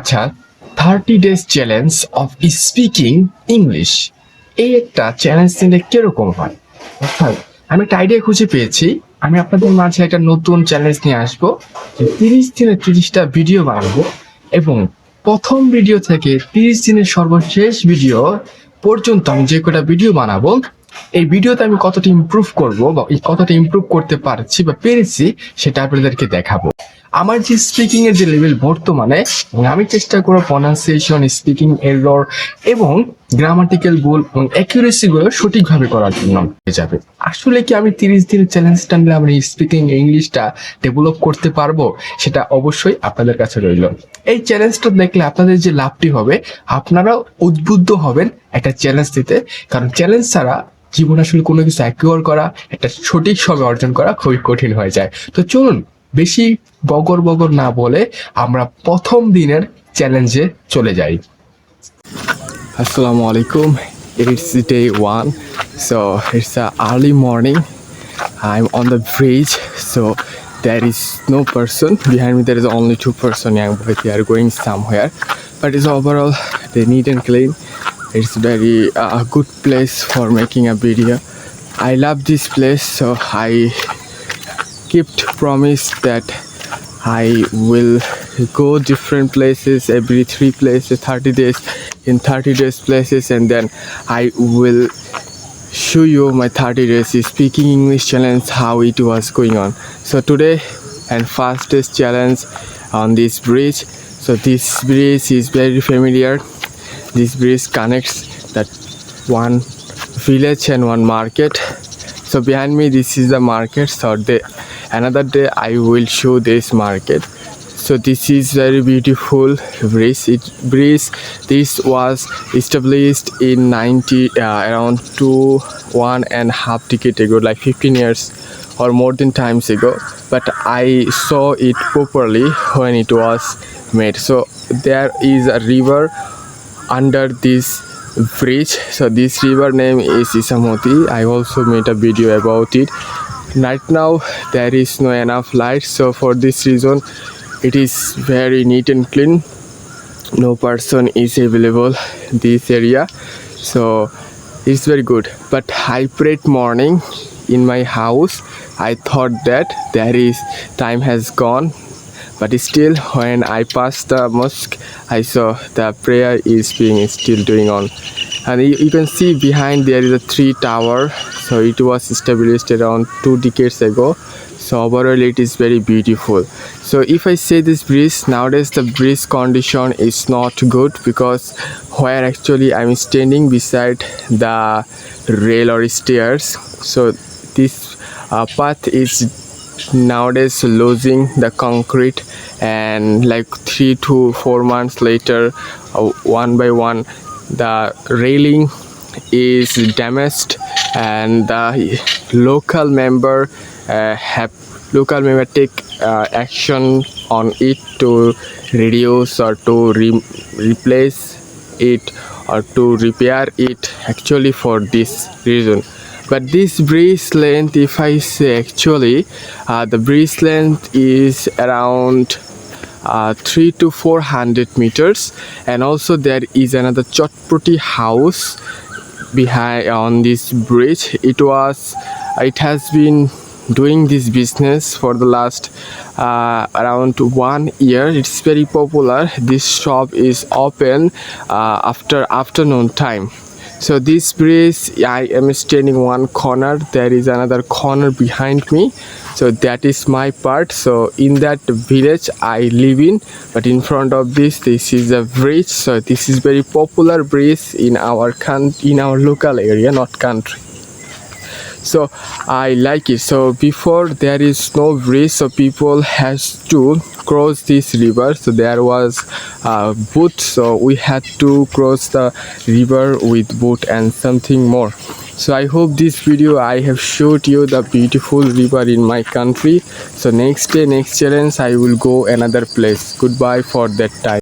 আচ্ছা 30 days challenge of speaking English এই একটা চ্যালেঞ্জ নিলে কিরকম হয়? অর্থাৎ আমি একটা আইডিয়া খুঁজে পেয়েছি। আমি আপনাদের মাঝে একটা নতুন চ্যালেঞ্জ নিয়ে আসবো যে 30 দিনে 30টা ভিডিও বানাবো এবং প্রথম ভিডিও থেকে 30 দিনের সর্বশেষ ভিডিও পর্যন্ত আমি যে কটা ভিডিও বানাবো এই ভিডিওতে আমি কতটা ইমপ্রুভ করব বা কতটা ইমপ্রুভ করতে পারছি বা পেরেছি সেটা আপনাদেরকে দেখাবো। আমার যে স্পিকিং এর যে লেভেল বর্তমানে আমি চেষ্টা করব প্রনাউন্সিয়েশন, স্পিকিং এরর এবং গ্রামাটিক্যাল ভুল এবং অ্যাকুরেসি গুলো সঠিকভাবে করার জন্য হয়ে যাবে। আসলে কি আমি 30 দিনের চ্যালেঞ্জটা নিলে আমার স্পিকিং ইংলিশটা ডেভেলপ করতে পারবো? সেটা অবশ্যই আপনাদের কাছে রইল। এই চ্যালেঞ্জটা দেখলে আপনাদের যে লাভটি হবে, আপনারাও উদ্বুদ্ধ হবেন একটা চ্যালেঞ্জ দিতে, কারণ চ্যালেঞ্জ ছাড়া জীবন আসলে কোনো কিছু অ্যাকিউর করা, একটা সঠিক সময় অর্জন করা খুবই কঠিন হয়ে যায়। তো চলুন বেশি বগর না বলে আমরা প্রথম দিনের চ্যালেঞ্জে চলে যাই। Assalamu alaikum. It's day 1, so it's early morning. I'm on the bridge, so there is no person behind me. There is only 2 person young boys. They are going somewhere, but it's overall they neat and clean. It's very good place for making a video. I love this place, so I kept promise that I will go different places every 3 places, 30 days in 30 days places, and then I will show you my 30 days speaking English challenge, how it was going on. So today and fastest challenge on this bridge. So this bridge is very familiar. This bridge connects that one village and one market. So behind me this is the market. So another day I will show this market. So this is very beautiful bridge. This was established in around 1.5 decade ago, like 15 years or more than times ago. But I saw it properly when it was made. So there is a river under this bridge. So this river name is Isamoti. I also made a video about it. Right now there is no enough light, so for this reason it is very neat and clean. No person is available this area, so it's very good. But I prayed morning in my house. I thought that there is time has gone, but still when I passed the mosque I saw the prayer is being still doing on. And you can see behind there is a 3 tower. So it was established around 2 decades ago. So overall it is very beautiful. So if I say this bridge, nowadays the bridge condition is not good, because where actually I'm standing beside the rail or stairs. So this path is nowadays losing the concrete, and like 3 to 4 months later, one by one the railing is damaged, and the local member take action on it to reduce or to replace it or to repair it, actually for this reason. But this bridge length, if I say actually the bridge length is around 300 to 400 meters, and also there is another chotpoti house behind on this bridge. It has been doing this business for the last around 1 year. It's very popular. This shop is open after afternoon time. So this bridge, I am standing one corner, there is another corner behind me, so that is my part. So in that village I live in, but in front of this is a bridge. So this is very popular bridge in our local area, not country. So I like it. So before there is no bridge, so people has to cross this river. So there was a boat, so we had to cross the river with boat and something more. So I hope this video I have showed you the beautiful river in my country. So next day, next challenge, I will go another place. Goodbye for that time.